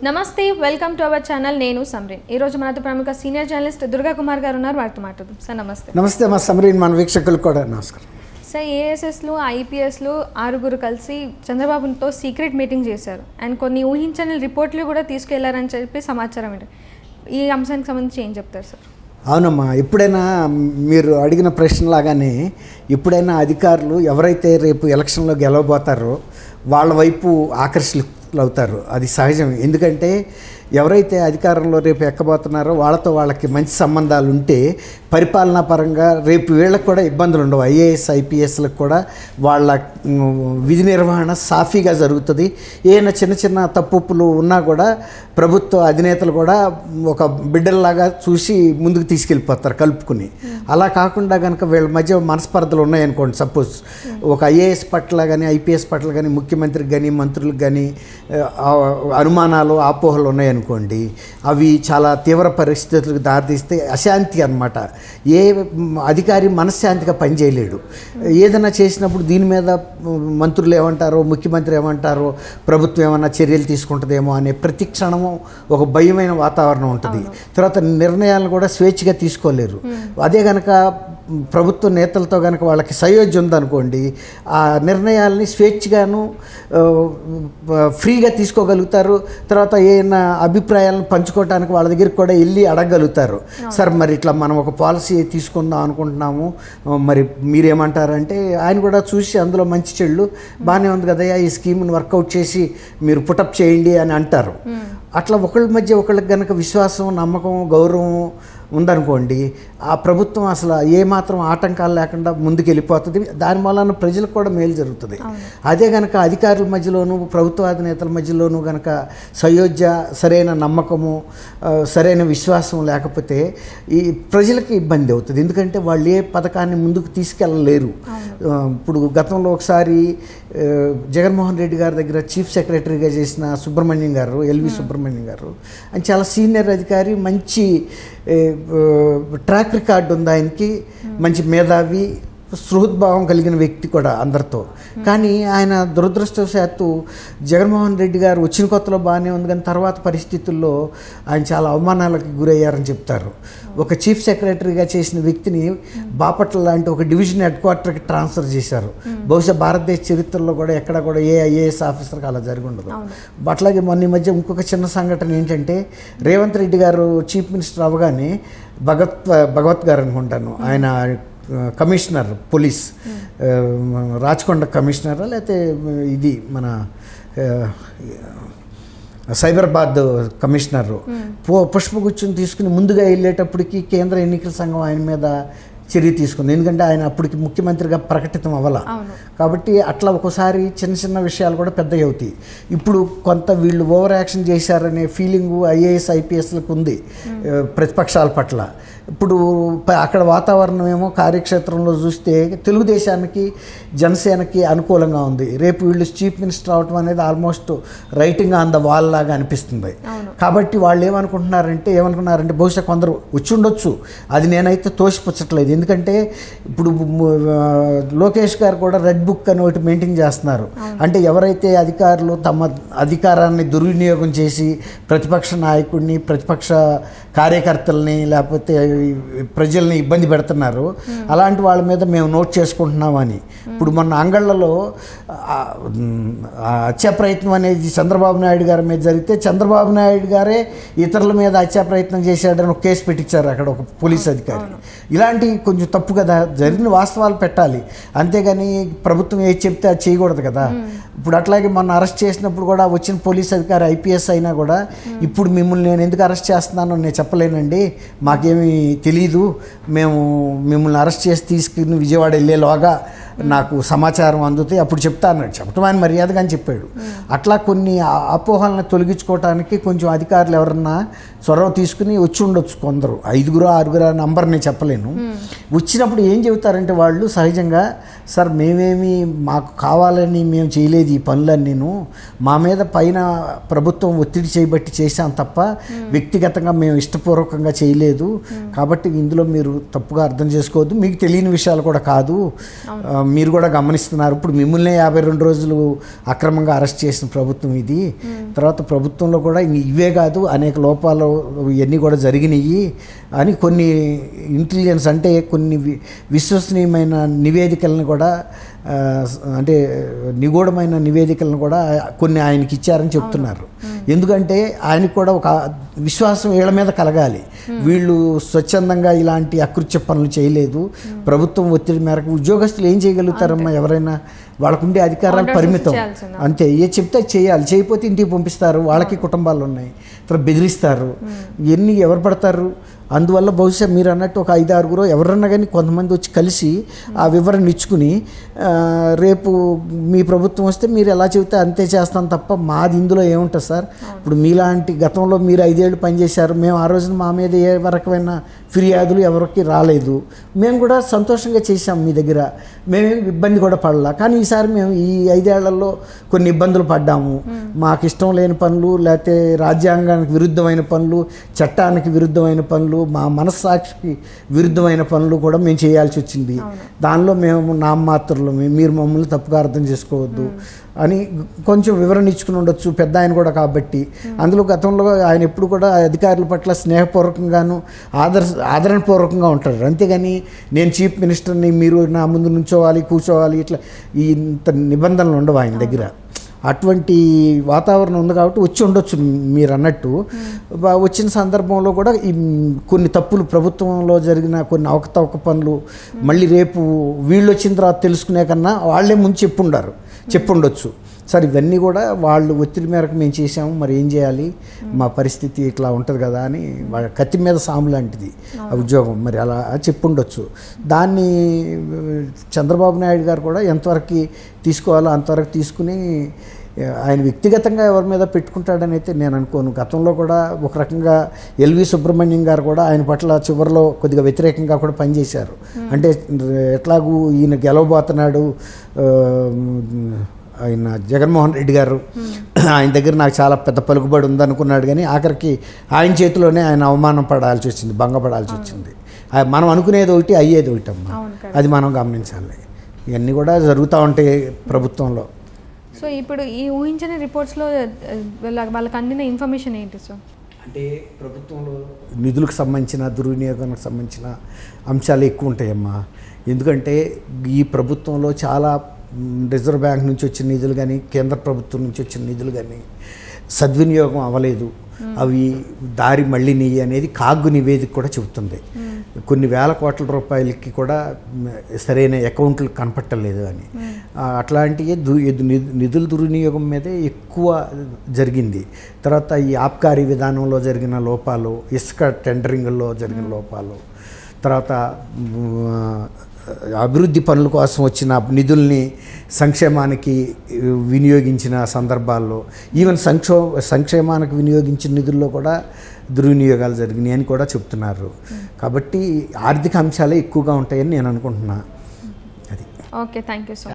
నమస్తే welcome to our channel నేను సమ్రీన్ ఈ రోజు మనతో ప్రముఖ సీనియర్ జర్నలిస్ట్ దుర్గా కుమార్ గారు ఉన్నారు వారితో మాట్లాడదాం సార్ నమస్తే నమస్తే మా సమ్రీన్ మన వీక్షకులకు కూడా నమస్కారం సార్ ఏఎస్ఎస్లు ఐపీఎస్లు ఆరుగురు కలిసి చంద్రబాబుతో సీక్రెట్ మీటింగ్ చేశారు అండ్ కొన్ని ఊహించని రిపోర్ట్లు కూడా తీసుకెళ్లారని చెప్పి సమాచారం ఏంటి ఈ అంశానికి సంబంధించి ఏం చెప్తారు సార్ అవునమ్మా ఎప్పుడైనా మీరు అడిగిన ప్రశ్నలాగానే ఎప్పుడైనా అధికారులు ఎవరైతే రేపు ఎలక్షన్లో గెలవబోతారో వాళ్ళ వైపు ఆకర్షితులవుతారు అది సహజం ఎందుకంటే ఎవరైతే అధికారంలో రేపు ఎక్కబోతున్నారో వాళ్ళతో వాళ్ళకి మంచి సంబంధాలు ఉంటే పరిపాలనా పరంగా రేపు వీళ్ళకి కూడా ఇబ్బందులు ఉండవు ఐఏఎస్ ఐపీఎస్లకు కూడా వాళ్ళ విధి నిర్వహణ సాఫీగా జరుగుతుంది ఏమైనా చిన్న చిన్న తప్పులు ఉన్నా కూడా ప్రభుత్వ అధినేతలు కూడా ఒక బిడ్డల్లాగా చూసి ముందుకు తీసుకెళ్ళిపోతారు కలుపుకుని అలా కాకుండా కనుక వీళ్ళ మధ్య మనస్పర్ధలు ఉన్నాయనుకోండి సపోజ్ ఒక ఐఏఎస్ పట్ల కానీ ఐపీఎస్ పట్ల కానీ ముఖ్యమంత్రికి కానీ మంత్రులకు కానీ అనుమానాలు ఆపోహలు ఉన్నాయనుకోండి అవి చాలా తీవ్ర పరిస్థితులకు దారితీస్తే అశాంతి అన్నమాట ఏ అధికారి మనశ్శాంతిగా పనిచేయలేడు ఏదైనా చేసినప్పుడు దీని మీద మంత్రులు ఏమంటారో ముఖ్యమంత్రి ఏమంటారో ప్రభుత్వం ఏమన్నా చర్యలు తీసుకుంటుందేమో అనే ప్రతి క్షణము ఒక భయమైన వాతావరణం ఉంటుంది తర్వాత నిర్ణయాలను కూడా స్వేచ్ఛగా తీసుకోలేరు అదే కనుక ప్రభుత్వ నేతలతో కనుక వాళ్ళకి సయోధ్య ఉందనుకోండి ఆ నిర్ణయాలని స్వేచ్ఛగాను ఫ్రీగా తీసుకోగలుగుతారు తర్వాత ఏమైనా అభిప్రాయాలను పంచుకోవడానికి వాళ్ళ దగ్గరికి కూడా వెళ్ళి అడగగలుగుతారు సార్ మరి ఇట్లా మనం ఒక పాలసీ తీసుకుందాం అనుకుంటున్నాము మరి మీరేమంటారంటే ఆయన కూడా చూసి అందులో మంచి చెళ్ళు బాగానే ఉంది కదయ్యా ఈ స్కీమ్ని వర్కౌట్ చేసి మీరు పుటప్ చేయండి అని అంటారు అట్లా ఒకళ్ళ మధ్య ఒకళ్ళకి కనుక విశ్వాసం నమ్మకం గౌరవం ఉందనుకోండి ఆ ప్రభుత్వం అసలు ఏమాత్రం ఆటంకాలు లేకుండా ముందుకు వెళ్ళిపోతుంది దాని వలన ప్రజలకు కూడా మేలు జరుగుతుంది అదే కనుక అధికారుల మధ్యలోనూ ప్రభుత్వ అధినేతల మధ్యలోనూ కనుక సయోధ్య సరైన నమ్మకము సరైన విశ్వాసం లేకపోతే ఈ ప్రజలకి ఇబ్బంది అవుతుంది ఎందుకంటే వాళ్ళు ఏ పథకాన్ని ముందుకు తీసుకెళ్ళలేరు ఇప్పుడు గతంలో ఒకసారి జగన్మోహన్ రెడ్డి గారి దగ్గర చీఫ్ సెక్రటరీగా చేసిన సుబ్రహ్మణ్యం గారు ఎల్వి సుబ్రహ్మణ్యం గారు ఆయన చాలా సీనియర్ అధికారి మంచి ట్రాక్ రికార్డు ఉంది ఆయనకి మంచి మేధావి సృహద్భావం కలిగిన వ్యక్తి కూడా అందరితో కానీ ఆయన దురదృష్టవశాత్తు జగన్మోహన్ రెడ్డి గారు వచ్చిన కొత్తలో బాగానే ఉంది కానీ తర్వాత పరిస్థితుల్లో ఆయన చాలా అవమానాలకు గురయ్యారని చెప్తారు ఒక చీఫ్ సెక్రటరీగా చేసిన వ్యక్తిని బాపట్ల లాంటి ఒక డివిజన్ హెడ్ క్వార్టర్కి ట్రాన్స్ఫర్ చేశారు బహుశా భారతదేశ చరిత్రలో కూడా ఎక్కడ కూడా ఏ ఐఏఎస్ ఆఫీసర్కి అలా జరిగి ఉండదు అట్లాగే మొన్న ఈ మధ్య ఇంకొక చిన్న సంఘటన ఏంటంటే రేవంత్ రెడ్డి గారు చీఫ్ మినిస్టర్ అవగానే భగవత్ గారు అనుకుంటాను ఆయన కమిషనర్ పోలీస్ రాచకొండ కమిషనరా లేకపోతే ఇది మన సైబరాబాద్ కమిషనరు పుష్పగుచ్చం తీసుకుని ముందుగా వెళ్ళేటప్పటికి కేంద్ర ఎన్నికల సంఘం ఆయన మీద చర్య తీసుకుంది ఎందుకంటే ఆయన అప్పటికి ముఖ్యమంత్రిగా ప్రకటితం అవ్వాల కాబట్టి అట్లా ఒక్కోసారి చిన్న చిన్న విషయాలు కూడా పెద్దవి అవుతాయి ఇప్పుడు కొంత వీళ్ళు ఓవర్ యాక్షన్ చేశారనే ఫీలింగు ఐఏఎస్ ఐపీఎస్లకు ఉంది ప్రతిపక్షాల పట్ల ఇప్పుడు అక్కడ వాతావరణం ఏమో కార్యక్షేత్రంలో చూస్తే తెలుగుదేశానికి జనసేనకి అనుకూలంగా ఉంది రేపు వీళ్ళు చీఫ్ మినిస్టర్ అవటం అనేది almost writing on the wall లాగా అనిపిస్తుంది కాబట్టి వాళ్ళు ఏమనుకున్నారంటే బహుశా కొందరు వచ్చి ఉండొచ్చు అది నేనైతే తోసిపుచ్చట్లేదు ఎందుకంటే ఇప్పుడు లోకేష్ గారు కూడా రెడ్ బుక్ అని ఒకటి మెయింటైన్ చేస్తున్నారు అంటే ఎవరైతే అధికారులు తమ అధికారాన్ని దుర్వినియోగం చేసి ప్రతిపక్ష నాయకుడిని ప్రతిపక్ష కార్యకర్తల్ని లేకపోతే ప్రజల్ని ఇబ్బంది పెడుతున్నారు అలాంటి వాళ్ళ మీద మేము నోట్ చేసుకుంటున్నామని ఇప్పుడు మొన్న అంగళ్ళలో హత్యా ప్రయత్నం అనేది చంద్రబాబు నాయుడు గారి మీద జరిగితే చంద్రబాబు నాయుడు గారే ఇతరుల మీద హత్యా ప్రయత్నం చేశాడని ఒక కేసు పెట్టించారు అక్కడ ఒక పోలీస్ అధికారి ఇలాంటి కొంచెం తప్పు కదా జరిగిన వాస్తవాలు పెట్టాలి అంతేగాని ప్రభుత్వం ఏది చెప్తే అది చేయకూడదు కదా ఇప్పుడు అట్లాగే మొన్న అరెస్ట్ చేసినప్పుడు కూడా వచ్చిన పోలీస్ అధికారి ఐపీఎస్ అయినా కూడా ఇప్పుడు మిమ్మల్ని నేను ఎందుకు అరెస్ట్ చేస్తున్నానో నేను చెప్పలేనండి మాకేమీ తెలీదు మేము మిమ్మల్ని అరెస్ట్ చేసి తీసుకుని విజయవాడ వెళ్ళేలోగా నాకు సమాచారం అందుతాయి అప్పుడు చెప్తా అన్నాడు చెప్పడం ఆయన మర్యాదగా అని చెప్పాడు అట్లా కొన్ని అపోహలను తొలగించుకోవడానికి కొంచెం అధికారులు ఎవరన్నా చొరవ తీసుకుని వచ్చి ఉండొచ్చు కొందరు 5 6 నంబర్ నేను చెప్పలేను వచ్చినప్పుడు ఏం చెబుతారంటే వాళ్ళు సహజంగా సార్ మాకు కావాలని మేము చేయలేదు ఈ పనులన్నీను మా మీద పైన ప్రభుత్వం ఒత్తిడి చేయబట్టి చేశాం తప్ప వ్యక్తిగతంగా మేము ఇష్టపూర్వకంగా చేయలేదు కాబట్టి ఇందులో మీరు తప్పుగా అర్థం చేసుకోవద్దు మీకు తెలియని విషయాలు కూడా కాదు మీరు కూడా గమనిస్తున్నారు. ఇప్పుడు మిమ్మల్నే 52 రోజులు అక్రమంగా అరెస్ట్ చేసిన ప్రభుత్వం ఇది. తర్వాత ప్రభుత్వంలో కూడా ఇవే కాదు అనేక లోపాలు ఇవన్నీ కూడా జరిగినాయి అని కొన్ని ఇంటెలిజెన్స్ అంటే కొన్ని విశ్వసనీయమైన నివేదికలను కూడా అంటే నిగూఢమైన నివేదికలను కూడా కొన్ని ఆయనకి ఇచ్చారని చెప్తున్నారు. ఎందుకంటే ఆయనకు కూడా ఒక విశ్వాసం వీళ్ళ మీద కలగాలి. వీళ్ళు స్వచ్ఛందంగా ఇలాంటి అకృత్య పనులు చేయలేదు, ప్రభుత్వం ఒత్తిడి మేరకు. ఉద్యోగస్తులు ఏం చేయగలుగుతారమ్మా? ఎవరైనా వాళ్ళకుండే అధికారాలు పరిమితం, అంతే. ఏ చెప్తే చేయాలి, చేయకపోతే ఇంటికి పంపిస్తారు. వాళ్ళకి కుటుంబాలు ఉన్నాయి, తర్వాత బెదిరిస్తారు. ఇవన్నీ ఎవరు పడతారు? అందువల్ల బహుశా మీరు అన్నట్టు ఒక 5-6 ఎవరన్నా కానీ కొంతమంది వచ్చి కలిసి ఆ వివరణ ఇచ్చుకుని రేపు మీ ప్రభుత్వం వస్తే మీరు ఎలా చెబితే అంతే చేస్తాం తప్ప మాది ఇందులో ఏముంటుంది సార్? ఇప్పుడు మీలాంటి గతంలో మీరు 5 ఏళ్ళు పనిచేశారు, మేము ఆ రోజున మా మీద ఏ రకమైన ఫిర్యాదులు ఎవరికి రాలేదు, మేము కూడా సంతోషంగా చేశాం మీ దగ్గర, మేమేమి ఇబ్బంది కూడా పడలా. కానీ ఈసారి మేము ఈ 5 ఏళ్లలో కొన్ని ఇబ్బందులు పడ్డాము. మాకు ఇష్టం లేని పనులు, లేకపోతే రాజ్యాంగానికి విరుద్ధమైన పనులు, చట్టానికి విరుద్ధమైన పనులు, మా మనస్సాక్షికి విరుద్ధమైన పనులు కూడా మేము చేయాల్సి వచ్చింది. దానిలో మేము నామమాత్రులు, మీరు మమ్మల్ని తప్పుగా అర్థం చేసుకోవద్దు అని కొంచెం వివరణ ఇచ్చుకుని ఉండొచ్చు, పెద్ద ఆయన కూడా కాబట్టి. అందులో గతంలో ఆయన ఎప్పుడు కూడా అధికారుల పట్ల స్నేహపూర్వకంగాను ఆదరణపూర్వకంగా ఉంటారు. అంతేగాని నేను చీఫ్ మినిస్టర్ని, మీరు నా ముందు నుంచోవాలి, కూర్చోవాలి, ఇట్లా ఇంత నిబంధనలు ఉండవు ఆయన దగ్గర. అటువంటి వాతావరణం ఉంది కాబట్టి వచ్చి ఉండొచ్చు మీరు అన్నట్టు. వచ్చిన సందర్భంలో కూడా ఈ కొన్ని తప్పులు, ప్రభుత్వంలో జరిగిన కొన్ని అవకతవక పనులు మళ్ళీ రేపు వీళ్ళు వచ్చిన తర్వాత తెలుసుకునే కన్నా వాళ్ళే ముందు చెప్పుండొచ్చు. సార్ ఇవన్నీ కూడా వాళ్ళు ఒత్తిడి మేరకు మేము చేసాము, మరి ఏం చేయాలి, మా పరిస్థితి ఇట్లా ఉంటుంది కదా అని వాళ్ళ కత్తి మీద సాము లాంటిది ఆ ఉద్యోగం, మరి అలా చెప్పుండొచ్చు. దాన్ని చంద్రబాబు నాయుడు గారు కూడా ఎంతవరకు తీసుకోవాలో అంతవరకు తీసుకుని ఆయన వ్యక్తిగతంగా ఎవరి మీద పెట్టుకుంటాడని అయితే నేను అనుకోను. గతంలో కూడా ఒక రకంగా ఎల్వి సుబ్రహ్మణ్యం గారు కూడా ఆయన పట్ల చివరిలో కొద్దిగా వ్యతిరేకంగా కూడా పనిచేశారు. అంటే ఎట్లాగూ ఈయన గెలవబోతున్నాడు, ఆయన జగన్మోహన్ రెడ్డి గారు, ఆయన దగ్గర నాకు చాలా పెద్ద పలుకుబడి ఉందనుకున్నాడు. కానీ ఆఖరికి ఆయన చేతిలోనే ఆయన అవమానం పడాల్సి వచ్చింది, భంగపడాల్సి వచ్చింది. మనం అనుకునేది ఒకటి, అయ్యేది ఒకటి అమ్మా, అది మనం గమనించాలి. ఇవన్నీ కూడా జరుగుతూ ఉంటాయి ప్రభుత్వంలో. సో ఇప్పుడు ఈ ఊహించని రిపోర్ట్స్లో వాళ్ళకి అందిన ఇన్ఫర్మేషన్ ఏంటి సార్? అంటే ప్రభుత్వంలో నిధులకు సంబంధించిన, దుర్వినియోగానికి సంబంధించిన అంశాలు ఎక్కువ ఉంటాయమ్మా. ఎందుకంటే ఈ ప్రభుత్వంలో చాలా రిజర్వ్ బ్యాంక్ నుంచి వచ్చిన నిధులు కానీ, కేంద్ర ప్రభుత్వం నుంచి వచ్చిన నిధులు కానీ సద్వినియోగం అవ్వలేదు, అవి దారి మళ్ళీనియ్యి అనేది కాగ్గు నివేదిక కూడా చెబుతుంది. కొన్ని వేల కోట్ల రూపాయలకి కూడా సరైన అకౌంట్లు కనపట్టలేదు అని. అట్లాంటివి నిధుల దుర్వినియోగం మీదే ఎక్కువ జరిగింది. తర్వాత ఈ ఆబ్కారీ విధానంలో జరిగిన లోపాలు, ఇసుక టెండరింగ్లో జరిగిన లోపాలు, తర్వాత అభివృద్ధి పనుల కోసం వచ్చిన నిధుల్ని సంక్షేమానికి వినియోగించిన సందర్భాల్లో, ఈవెన్ సంక్షేమానికి వినియోగించిన నిధుల్లో కూడా దుర్వినియోగాలు జరిగినాయి అని కూడా చెప్తున్నారు. కాబట్టి ఆర్థిక అంశాలే ఎక్కువగా ఉంటాయని నేను అనుకుంటున్నా. అది. Okay, thank you so much.